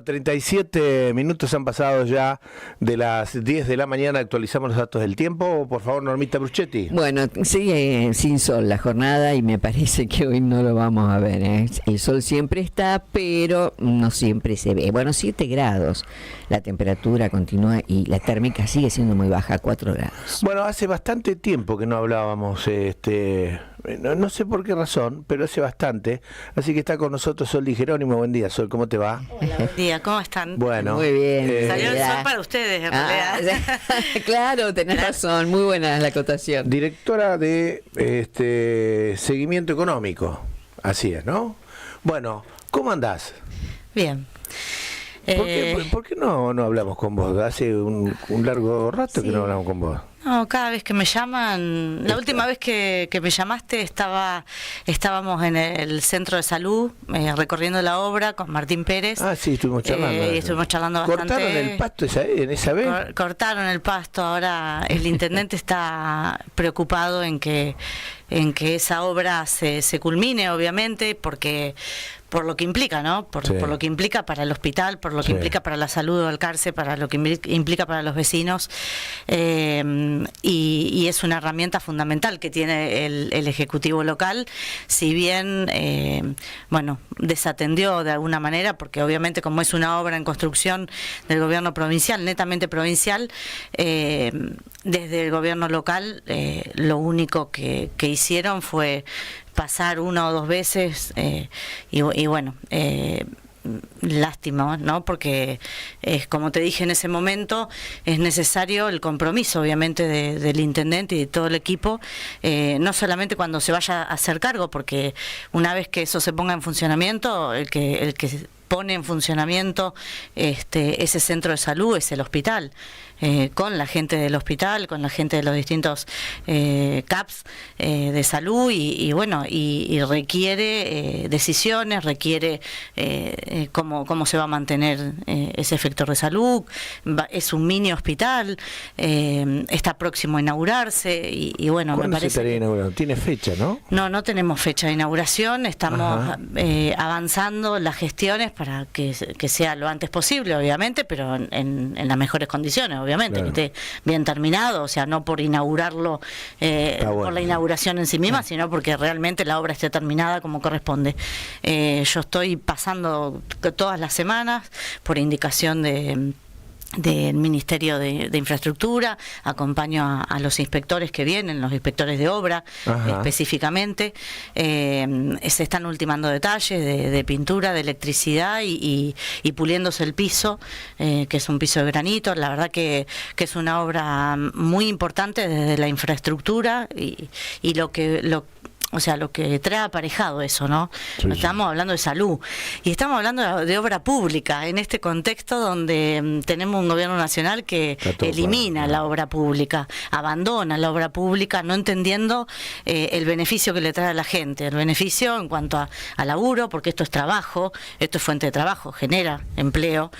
37 minutos han pasado ya de las 10 de la mañana. Actualizamos los datos del tiempo. Por favor, Normita Bruschetti. Bueno, sigue sin sol la jornada y me parece que hoy no lo vamos a ver, ¿eh? El sol siempre está, pero no siempre se ve. Bueno, 7 grados. La temperatura continúa y la térmica sigue siendo muy baja, 4 grados. Bueno, hace bastante tiempo que no hablábamos, no sé por qué razón, pero hace bastante. Así que está con nosotros Sol Di Jerónimo. Buen día, Sol, ¿cómo te va? Hola, buen día, ¿cómo están? Bueno, muy bien. Salió el sol para ustedes, en realidad. Claro, tenés razón, muy buena la acotación. Directora de Seguimiento Económico, así es, ¿no? Bueno, ¿cómo andás? Bien. ¿Por qué no hablamos con vos? Hace un largo rato que no hablamos con vos. No, cada vez que me llaman, la última vez que me llamaste estábamos en el centro de salud recorriendo la obra con Martín Pérez. Ah, sí, estuvimos charlando. Y estuvimos charlando bastante. ¿Cortaron el pasto en esa vez? Cortaron el pasto, ahora el intendente está preocupado en que esa obra se culmine, obviamente, porque por lo que implica, ¿no? Por lo que implica para el hospital, por lo que implica para la salud de Balcarce, para lo que implica para los vecinos, y es una herramienta fundamental que tiene el Ejecutivo local, si bien, desatendió de alguna manera, porque obviamente como es una obra en construcción del gobierno provincial, netamente provincial, desde el gobierno local, lo único que hicieron fue pasar 1 o 2 veces lástima, ¿no? Porque como te dije en ese momento, es necesario el compromiso, obviamente, del intendente y de todo el equipo, no solamente cuando se vaya a hacer cargo, porque una vez que eso se ponga en funcionamiento, el que pone en funcionamiento ese centro de salud es el hospital, con la gente del hospital, con la gente de los distintos CAPS de salud y requiere decisiones, requiere cómo se va a mantener ese efecto de salud. Es un mini hospital, está próximo a inaugurarse y bueno, me parece. ¿Cuándo se estaría inaugurando? ¿Tiene fecha, no? No tenemos fecha de inauguración, estamos avanzando las gestiones para que sea lo antes posible, obviamente, pero en las mejores condiciones, obviamente, claro, que esté bien terminado, o sea, no por inaugurarlo, por la inauguración en sí misma, sino porque realmente la obra esté terminada como corresponde. Yo estoy pasando todas las semanas por indicación del Ministerio de Infraestructura, acompaño a los inspectores que vienen, los inspectores de obra específicamente, se están ultimando detalles de pintura, de electricidad y puliéndose el piso, que es un piso de granito. La verdad que es una obra muy importante desde la infraestructura y lo que trae aparejado eso, ¿no? Sí. Estamos hablando de salud y estamos hablando de obra pública en este contexto donde tenemos un gobierno nacional que elimina la obra pública, abandona la obra pública, no entendiendo el beneficio que le trae a la gente, el beneficio en cuanto a laburo, porque esto es trabajo, esto es fuente de trabajo, genera empleo,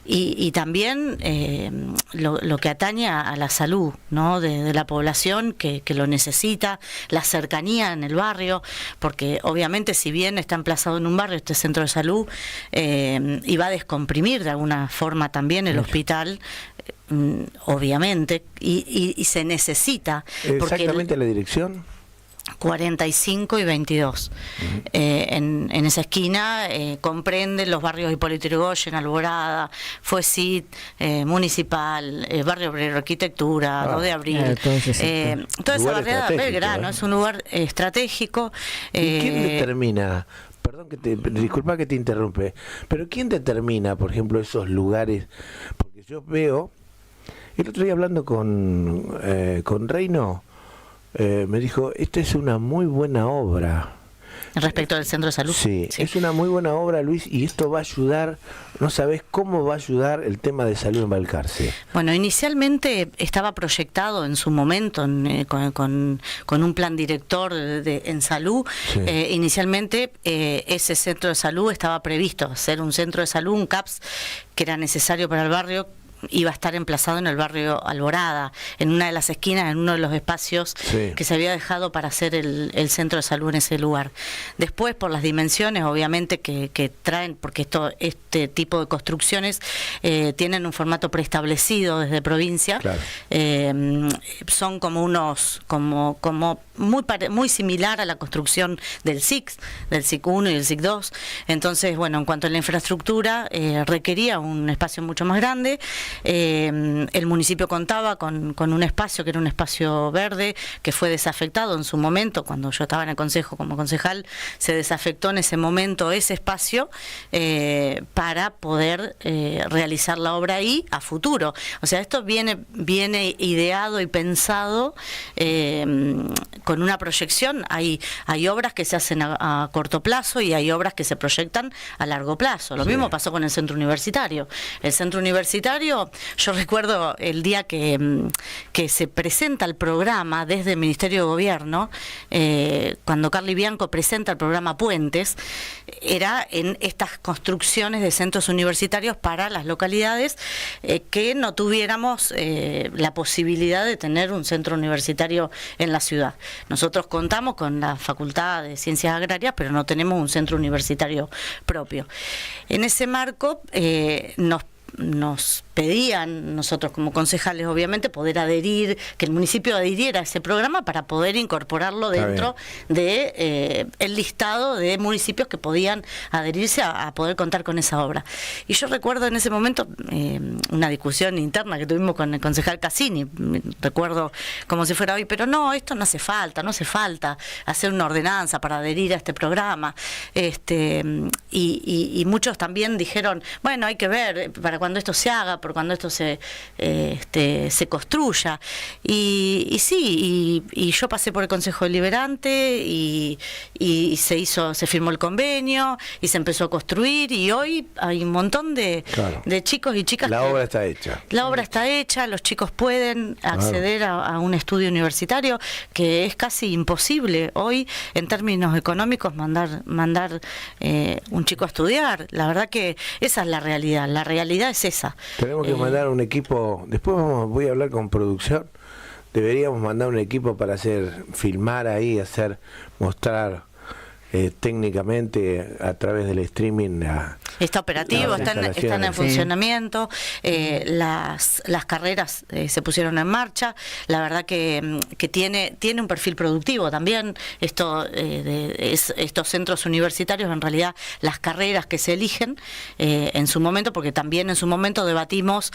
y también lo que atañe a la salud, ¿no? de la población que lo necesita, la cercanía en el barrio, porque obviamente si bien está emplazado en un barrio este centro de salud, y va a descomprimir de alguna forma también el hospital, obviamente, y se necesita. ¿Exactamente la dirección? 45 y 22. En esa esquina comprende los barrios Hipólito Yrigoyen, Alborada, Fuesit, Municipal, Barrio Obrero, Arquitectura, 2 de Abril. Toda esa barriada de Belgrano es un lugar estratégico. ¿Y quién determina? Perdón, disculpa que te interrumpe, pero ¿quién determina, por ejemplo, esos lugares? Porque yo veo, el otro día hablando con Reino, me dijo, esta es una muy buena obra. Respecto del centro de salud. Sí, es una muy buena obra, Luis, y esto va a ayudar, no sabés cómo va a ayudar el tema de salud en Balcarce. Bueno, inicialmente estaba proyectado en su momento con un plan director en salud. Sí. Inicialmente ese centro de salud estaba previsto ser un centro de salud, un CAPS, que era necesario para el barrio, iba a estar emplazado en el barrio Alborada, en una de las esquinas, en uno de los espacios que se había dejado para hacer el centro de salud en ese lugar. Después, por las dimensiones, obviamente, que traen, porque este tipo de construcciones tienen un formato preestablecido desde provincia, son como muy similar a la construcción del SIC 1 y el SIC 2. Entonces, bueno, en cuanto a la infraestructura, requería un espacio mucho más grande. El municipio contaba con un espacio que era un espacio verde, que fue desafectado en su momento, cuando yo estaba en el consejo como concejal, se desafectó en ese momento ese espacio para poder realizar la obra ahí a futuro. O sea, esto viene ideado y pensado con una proyección. Hay obras que se hacen a corto plazo y hay obras que se proyectan a largo plazo. Lo mismo pasó con el centro universitario. El centro universitario, yo recuerdo el día que se presenta el programa desde el Ministerio de Gobierno, cuando Carly Bianco presenta el programa Puentes, era en estas construcciones de centros universitarios para las localidades que no tuviéramos la posibilidad de tener un centro universitario en la ciudad. Nosotros contamos con la Facultad de Ciencias Agrarias, pero no tenemos un centro universitario propio. En ese marco nos pedían, nosotros como concejales obviamente, poder adherir, que el municipio adhiriera a ese programa para poder incorporarlo dentro de el listado de municipios que podían adherirse a poder contar con esa obra. Y yo recuerdo en ese momento una discusión interna que tuvimos con el concejal Cassini, recuerdo como si fuera hoy, pero no, esto no hace falta hacer una ordenanza para adherir a este programa. Y muchos también dijeron, bueno, hay que ver para cuando esto se haga, por cuando esto se construya. Y yo pasé por el Consejo Deliberante y se firmó el convenio y se empezó a construir, y hoy hay un montón de chicos y chicas. La obra está hecha. La obra está hecha, los chicos pueden acceder a un estudio universitario, que es casi imposible hoy en términos económicos mandar un chico a estudiar. La verdad que esa es la realidad. La realidad es esa. Tenemos que mandar un equipo, después voy a hablar con producción, deberíamos mandar un equipo para filmar ahí, mostrar técnicamente a través del streaming. Está operativo, están en funcionamiento, las carreras se pusieron en marcha. La verdad que tiene un perfil productivo también. Estos centros universitarios, en realidad, las carreras que se eligen en su momento, porque también en su momento debatimos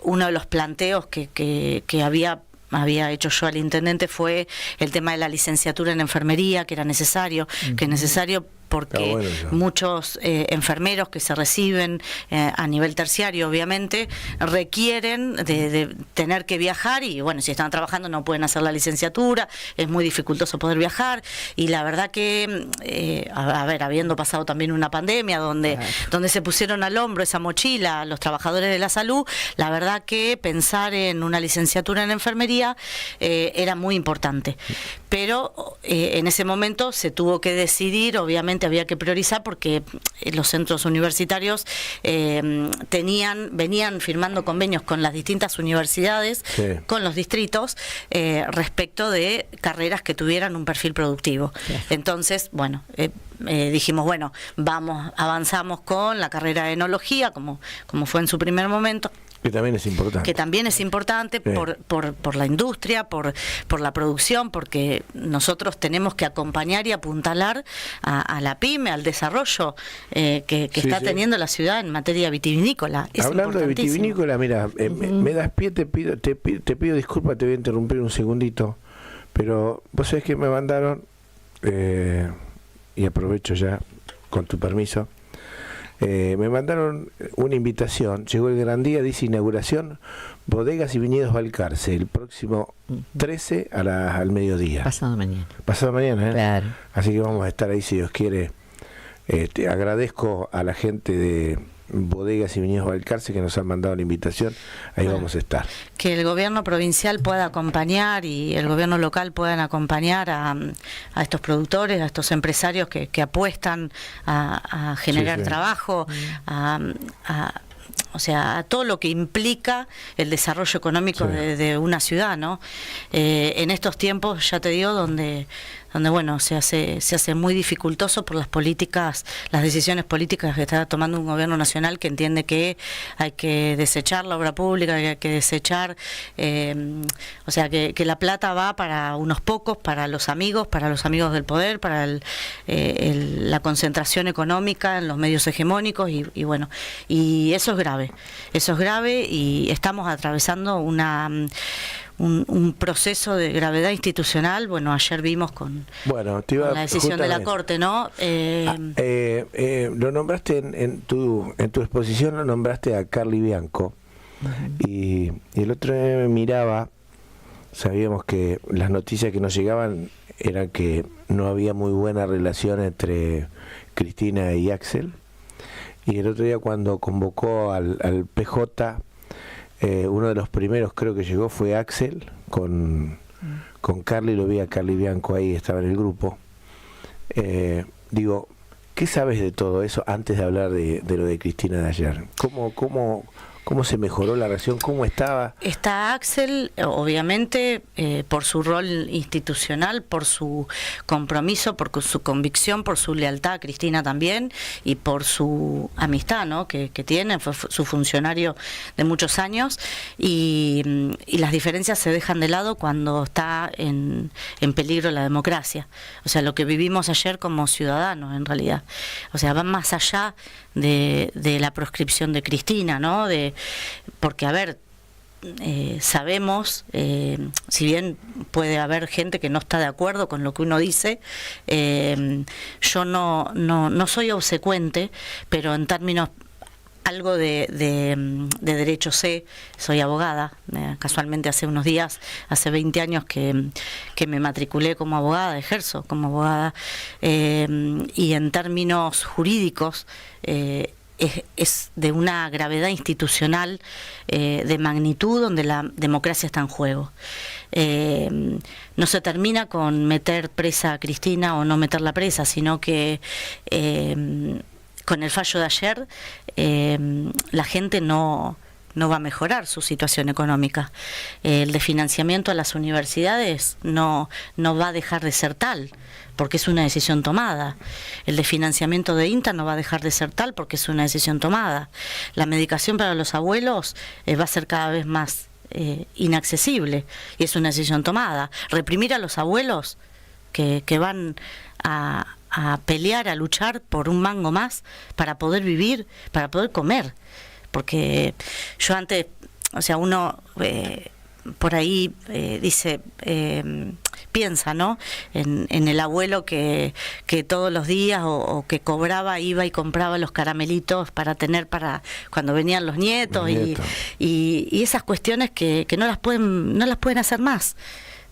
uno de los planteos que había hecho yo al intendente, fue el tema de la licenciatura en enfermería, que era necesario, porque muchos enfermeros que se reciben a nivel terciario, obviamente, requieren de tener que viajar, y bueno, si están trabajando no pueden hacer la licenciatura, es muy dificultoso poder viajar, y la verdad que, habiendo pasado también una pandemia donde se pusieron al hombro esa mochila los trabajadores de la salud, la verdad que pensar en una licenciatura en enfermería era muy importante. Pero en ese momento se tuvo que decidir, obviamente había que priorizar, porque los centros universitarios venían firmando convenios con las distintas universidades, con los distritos, respecto de carreras que tuvieran un perfil productivo. Entonces, bueno, dijimos, bueno, avanzamos con la carrera de enología, como fue en su primer momento. Que también es importante. Por la industria, por la producción, porque nosotros tenemos que acompañar y apuntalar a la pyme, al desarrollo que está teniendo la ciudad en materia vitivinícola. Hablando de vitivinícola, mira, me das pie, te pido disculpas, te voy a interrumpir un segundito, pero vos sabés que me mandaron, y aprovecho ya, con tu permiso, me mandaron una invitación, llegó el gran día, dice inauguración, Bodegas y Viñedos Balcarce, el próximo 13 al mediodía. Pasado mañana. Pasado mañana, Claro. Así que vamos a estar ahí si Dios quiere. Agradezco a la gente de Bodegas y Viñedos Balcarce que nos han mandado la invitación, ahí vamos a estar. Que el gobierno provincial pueda acompañar y el gobierno local puedan acompañar a estos productores, a estos empresarios que apuestan a generar trabajo, o sea, a todo lo que implica el desarrollo económico de una ciudad, ¿no? En estos tiempos, ya te digo, donde bueno, se hace muy dificultoso por las políticas, las decisiones políticas que está tomando un gobierno nacional que entiende que hay que desechar la obra pública, que hay que desechar, o sea, que la plata va para unos pocos, para los amigos del poder, para la concentración económica en los medios hegemónicos y bueno, y eso es grave y estamos atravesando un proceso de gravedad institucional. Bueno, ayer vimos con la decisión de la Corte, ¿no? Lo nombraste en tu exposición, lo nombraste a Carly Bianco. Y el otro día me miraba, sabíamos que las noticias que nos llegaban eran que no había muy buena relación entre Cristina y Axel. Y el otro día cuando convocó al PJ, uno de los primeros creo que llegó fue Axel con Carly, lo vi a Carly Bianco ahí, estaba en el grupo. Digo, ¿qué sabes de todo eso antes de hablar de lo de Cristina de ayer? ¿Cómo se mejoró la relación? ¿Cómo estaba? Está Axel, obviamente, por su rol institucional, por su compromiso, por su convicción, por su lealtad a Cristina también, y por su amistad, ¿no? que tiene, fue su funcionario de muchos años, y las diferencias se dejan de lado cuando está en peligro la democracia. O sea, lo que vivimos ayer como ciudadanos, en realidad. O sea, va más allá de la proscripción de Cristina, ¿no? Porque, a ver, sabemos, si bien puede haber gente que no está de acuerdo con lo que uno dice, yo no soy obsecuente, pero en términos algo de derecho sé, soy abogada, casualmente hace unos días, hace 20 años que me matriculé como abogada, ejerzo como abogada, y en términos jurídicos es de una gravedad institucional de magnitud donde la democracia está en juego. No se termina con meter presa a Cristina o no meterla presa, sino que con el fallo de ayer la gente no va a mejorar su situación económica. El de financiamiento a las universidades no va a dejar de ser tal, porque es una decisión tomada. El de financiamiento de INTA no va a dejar de ser tal, porque es una decisión tomada. La medicación para los abuelos va a ser cada vez más inaccesible, y es una decisión tomada. Reprimir a los abuelos que van a pelear, a luchar por un mango más para poder vivir, para poder comer. Porque yo antes, o sea, uno por ahí dice, piensa, ¿no? En el abuelo que todos los días o que cobraba, iba y compraba los caramelitos para tener para cuando venían los nietos. Y esas cuestiones que no las pueden hacer más,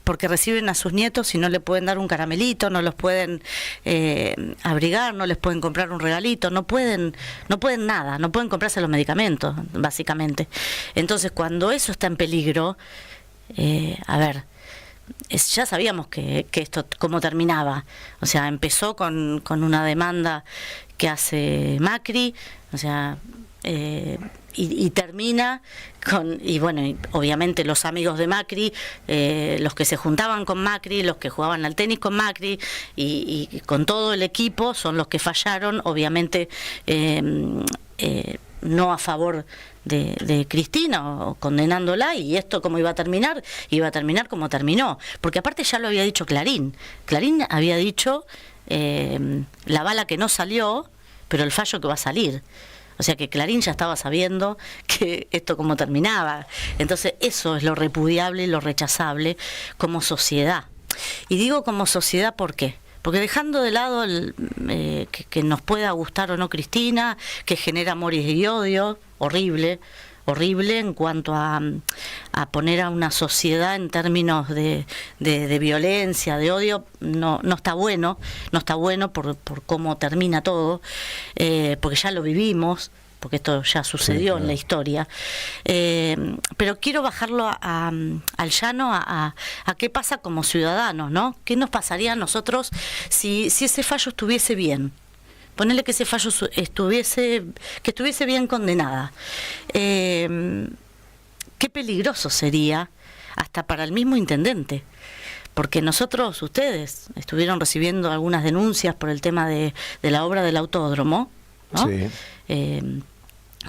porque reciben a sus nietos y no le pueden dar un caramelito, no los pueden abrigar, no les pueden comprar un regalito, no pueden nada, no pueden comprarse los medicamentos, básicamente. Entonces, cuando eso está en peligro, a ver, ya sabíamos que esto cómo terminaba. O sea, empezó con una demanda que hace Macri, o sea, y termina con, y bueno, y obviamente los amigos de Macri, los que se juntaban con Macri, los que jugaban al tenis con Macri y con todo el equipo son los que fallaron, obviamente no a favor de Cristina o condenándola, y esto cómo iba a terminar como terminó, porque aparte ya lo había dicho Clarín había dicho la bala que no salió, pero el fallo que va a salir. O sea que Clarín ya estaba sabiendo que esto cómo terminaba. Entonces eso es lo repudiable y lo rechazable como sociedad. Y digo como sociedad, ¿por qué? Porque dejando de lado que nos pueda gustar o no Cristina, que genera amor y odio, horrible en cuanto a poner a una sociedad en términos de violencia, de odio, no está bueno por cómo termina todo, porque ya lo vivimos, porque esto ya sucedió en la historia, pero quiero bajarlo al llano a qué pasa como ciudadanos, ¿no? ¿Qué nos pasaría a nosotros si ese fallo estuviese bien? Ponele que ese fallo estuviese bien condenada. Qué peligroso sería hasta para el mismo intendente, porque ustedes estuvieron recibiendo algunas denuncias por el tema de la obra del autódromo, ¿no? Sí.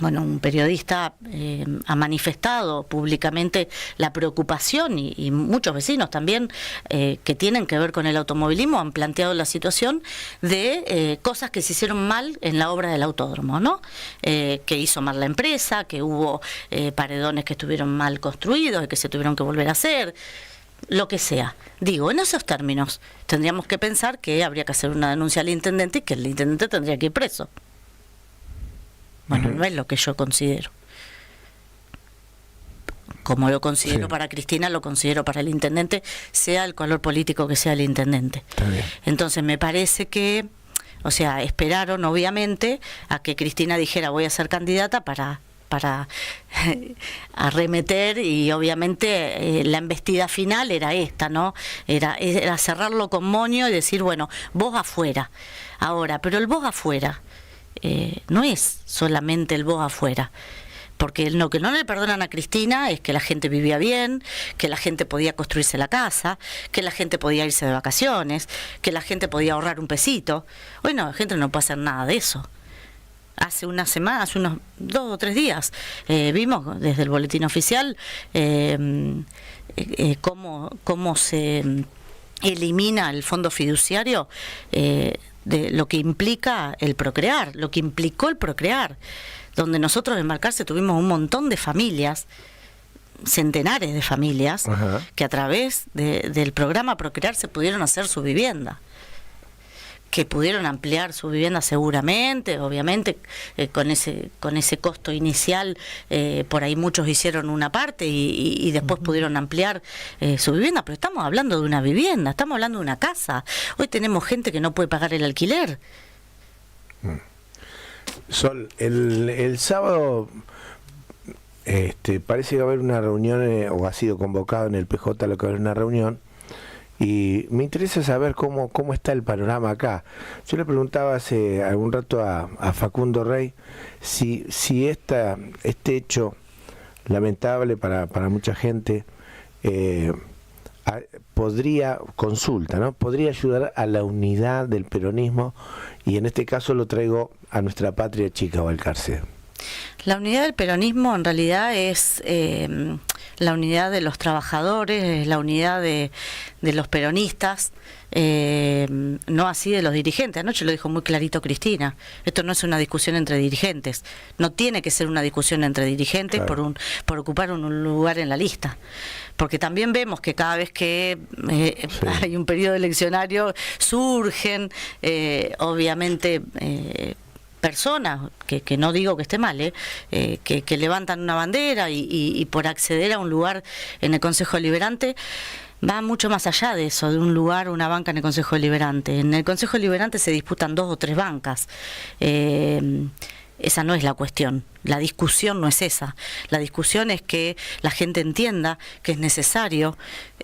Bueno, un periodista ha manifestado públicamente la preocupación y muchos vecinos también que tienen que ver con el automovilismo han planteado la situación de cosas que se hicieron mal en la obra del autódromo, ¿no? Que hizo mal la empresa, que hubo paredones que estuvieron mal construidos y que se tuvieron que volver a hacer, lo que sea. Digo, en esos términos tendríamos que pensar que habría que hacer una denuncia al intendente y que el intendente tendría que ir preso. Bueno, no es lo que yo considero. Como lo considero para Cristina, lo considero para el intendente, sea el color político que sea el intendente. Entonces me parece que, esperaron obviamente a que Cristina dijera voy a ser candidata para arremeter, y obviamente la embestida final era esta, ¿no? Era cerrarlo con moño y decir, bueno, vos afuera. Ahora, pero el vos afuera no es solamente el vos afuera, porque lo que no le perdonan a Cristina es que la gente vivía bien, que la gente podía construirse la casa, que la gente podía irse de vacaciones, que la gente podía ahorrar un pesito. Hoy no, la gente no puede hacer nada de eso. Hace una semana, hace unos 2 o 3 días, vimos desde el boletín oficial cómo se elimina el fondo fiduciario de lo que implica el procrear, lo que implicó el procrear, donde nosotros en Balcarce tuvimos un montón de familias, centenares de familias, que a través del programa Procrear se pudieron hacer su vivienda, que pudieron ampliar su vivienda seguramente, obviamente con ese costo inicial, por ahí muchos hicieron una parte y después pudieron ampliar su vivienda, pero estamos hablando de una vivienda, estamos hablando de una casa. Hoy tenemos gente que no puede pagar el alquiler. Sol, el sábado parece que va a haber una reunión, o ha sido convocado en el PJ lo que va a haber una reunión, y me interesa saber cómo está el panorama acá. Yo le preguntaba hace algún rato a Facundo Rey si este hecho lamentable para mucha gente podría ayudar a la unidad del peronismo, y en este caso lo traigo a nuestra patria chica, Balcarce. La unidad del peronismo en realidad es la unidad de los trabajadores, la unidad de los peronistas, no así de los dirigentes. Anoche lo dijo muy clarito Cristina, esto no es una discusión entre dirigentes, no tiene que ser una discusión entre dirigentes, claro, por ocupar un lugar en la lista, porque también vemos que cada vez que hay un periodo eleccionario surgen obviamente personas, que no digo que esté mal, que levantan una bandera y por acceder a un lugar en el Consejo Deliberante va mucho más allá de eso, de un lugar, una banca en el Consejo Deliberante. En el Consejo Deliberante se disputan 2 o 3 bancas. Esa no es la cuestión, la discusión no es esa. La discusión es que la gente entienda que es necesario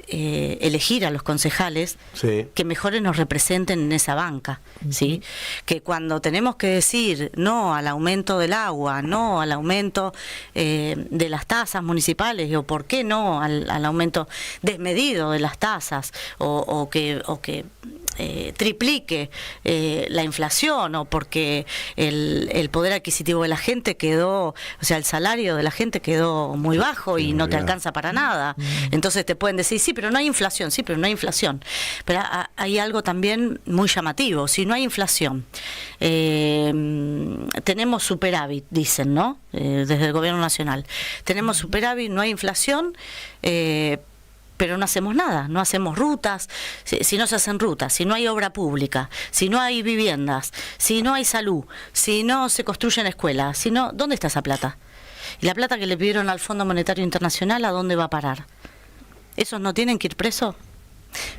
elegir a los concejales, sí, que mejores nos representen en esa banca, ¿sí? Que cuando tenemos que decir no al aumento del agua, no al aumento de las tasas municipales, o por qué no al aumento desmedido de las tasas, o que triplique la inflación, o porque el poder adquisitivo de la gente quedó, el salario de la gente quedó muy bajo y no te alcanza para nada. Entonces te pueden decir, sí, pero no hay inflación, sí, pero no hay inflación. Pero hay algo también muy llamativo: si no hay inflación, tenemos superávit, dicen, ¿no? Desde el gobierno nacional. Tenemos superávit, no hay inflación, pero no hacemos nada, no hacemos rutas. Si no se hacen rutas, si no hay obra pública, si no hay viviendas, si no hay salud, si no se construyen escuelas, si no, ¿dónde está esa plata? Y la plata que le pidieron al Fondo Monetario Internacional, ¿a dónde va a parar? ¿Esos no tienen que ir presos?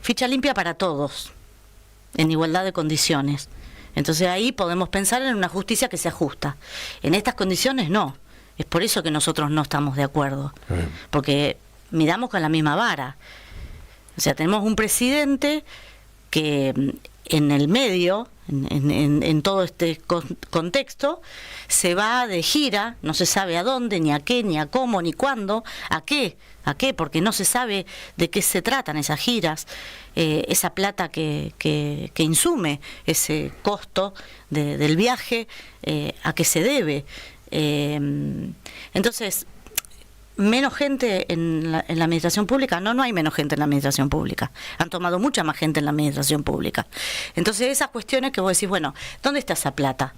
Ficha limpia para todos, en igualdad de condiciones. Entonces ahí podemos pensar en una justicia que sea justa. En estas condiciones no. Es por eso que nosotros no estamos de acuerdo. Porque miramos con la misma vara. Tenemos un presidente que en el medio, en todo este contexto, se va de gira, no se sabe a dónde, ni a qué, ni a cómo, ni cuándo, a qué, porque no se sabe de qué se tratan esas giras, esa plata que insume ese costo del viaje, a qué se debe. Entonces, menos gente en la administración pública, no hay menos gente en la administración pública, han tomado mucha más gente en la administración pública. Entonces esas cuestiones que vos decís, bueno, ¿dónde está esa plata?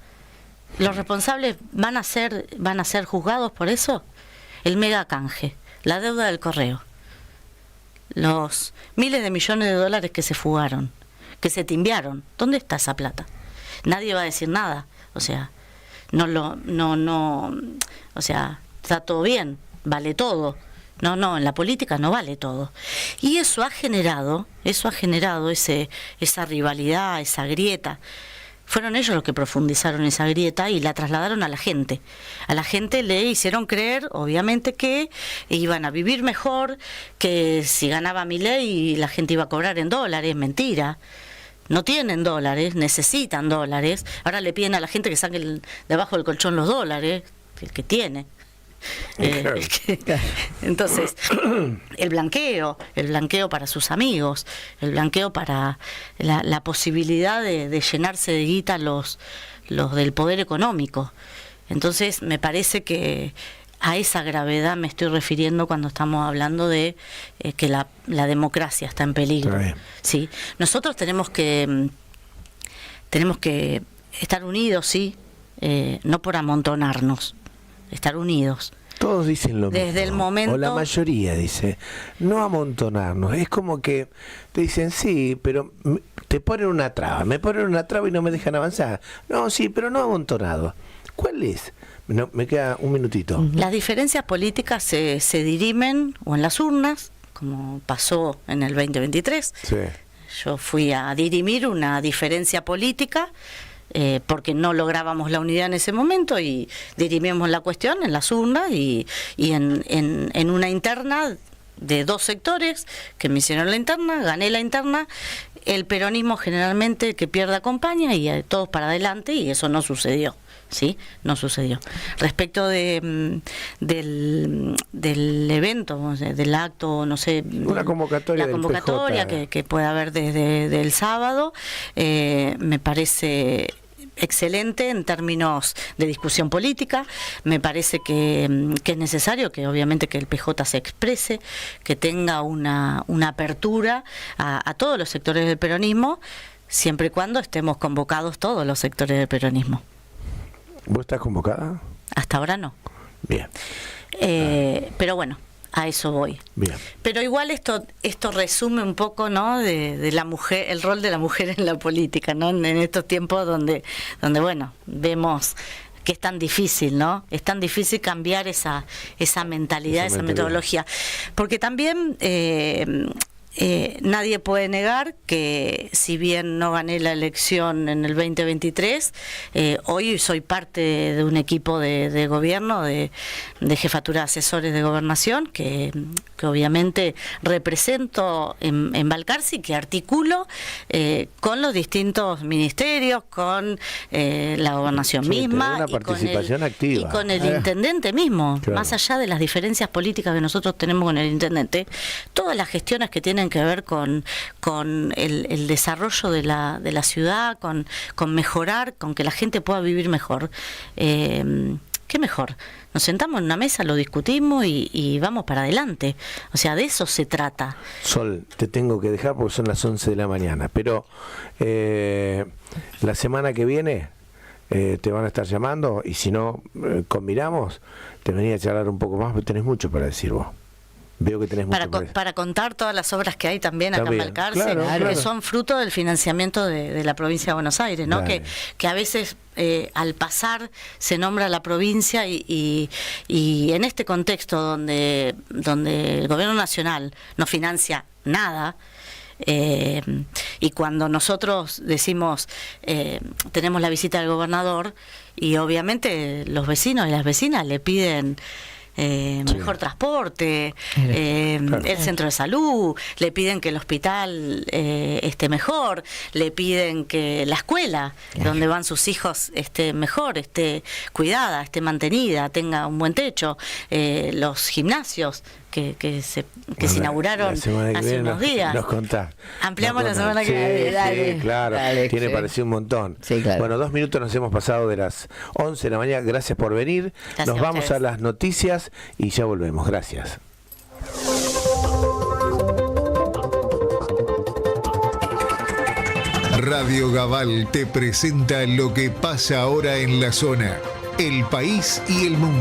¿Los responsables van a ser juzgados por eso? El mega canje, la deuda del correo, los miles de millones de dólares que se fugaron, que se timbiaron, ¿dónde está esa plata? Nadie va a decir nada, o sea, o sea, está todo bien, vale todo. No, en la política no vale todo. Y eso ha generado esa rivalidad, esa grieta. Fueron ellos los que profundizaron esa grieta y la trasladaron a la gente. A la gente le hicieron creer, obviamente, que iban a vivir mejor, que si ganaba Milei la gente iba a cobrar en dólares. Mentira. No tienen dólares, necesitan dólares. Ahora le piden a la gente que saque debajo del colchón los dólares, el que tiene. Entonces, el blanqueo para sus amigos, el blanqueo para la posibilidad de llenarse de guita los del poder económico. Entonces, me parece que a esa gravedad me estoy refiriendo cuando estamos hablando de que la democracia está en peligro. ¿Sí? Nosotros tenemos que estar unidos, sí, no por amontonarnos, estar unidos. Todos dicen lo mismo. Desde el momento... O la mayoría dice, no amontonarnos. Es como que te dicen, sí, pero te ponen una traba. Me ponen una traba y no me dejan avanzar. No, sí, pero no amontonado. ¿Cuál es? No, me queda un minutito. Las diferencias políticas se dirimen o en las urnas, como pasó en el 2023. Sí. Yo fui a dirimir una diferencia política porque no lográbamos la unidad en ese momento y dirimimos la cuestión en las urnas y en una interna de 2 sectores que me hicieron la interna, gané la interna. El peronismo generalmente que pierde acompaña y todos para adelante, y eso no sucedió. ¿Sí? No sucedió. Respecto del evento, del acto, no sé, una convocatoria, la convocatoria que puede haber desde el sábado, me parece excelente en términos de discusión política. Me parece que es necesario que obviamente que el PJ se exprese, que tenga una apertura a todos los sectores del peronismo, siempre y cuando estemos convocados todos los sectores del peronismo. ¿Vos estás convocada? Hasta ahora no. Bien. Pero bueno, a eso voy. Bien. Pero igual esto resume un poco, ¿no?, de la mujer, el rol de la mujer en la política, ¿no? En estos tiempos donde bueno, vemos que es tan difícil, ¿no? Es tan difícil cambiar esa mentalidad, esa metodología. Porque también nadie puede negar que si bien no gané la elección en el 2023, hoy soy parte de un equipo de gobierno, de jefatura de asesores de gobernación, que obviamente represento en Balcarce y que articulo con los distintos ministerios, con la gobernación misma, una participación activa. Y con el intendente mismo. Claro. Más allá de las diferencias políticas que nosotros tenemos con el intendente, todas las gestiones que tienen que ver con el desarrollo de la ciudad, con mejorar, con que la gente pueda vivir mejor. ¿Qué mejor? Nos sentamos en una mesa, lo discutimos y vamos para adelante. O sea, de eso se trata. Sol, te tengo que dejar porque son las 11 de la mañana, pero la semana que viene te van a estar llamando y si no combinamos, te venía a charlar un poco más, porque tenés mucho para decir vos. Veo que tenés mucho para contar todas las obras que hay también acá en Balcarce, que son fruto del financiamiento de la provincia de Buenos Aires, ¿no? Que a veces al pasar se nombra la provincia y en este contexto donde el gobierno nacional no financia nada, y cuando nosotros decimos tenemos la visita del gobernador y obviamente los vecinos y las vecinas le piden mejor transporte, Claro. el centro de salud, le piden que el hospital esté mejor, le piden que la escuela donde van sus hijos esté mejor, esté cuidada, esté mantenida, tenga un buen techo, los gimnasios que se inauguraron hace unos días. Nos contás. Ampliamos la semana que Sí, viene. Dale. sí, claro. Dale, Tiene sí. parecido un montón. Sí, claro. Bueno, 2 minutos nos hemos pasado de las 11 de la mañana. Gracias por venir. Gracias nos a vamos ustedes. a las noticias y ya volvemos. Gracias. Radio Gabal te presenta lo que pasa ahora en la zona, el país y el mundo.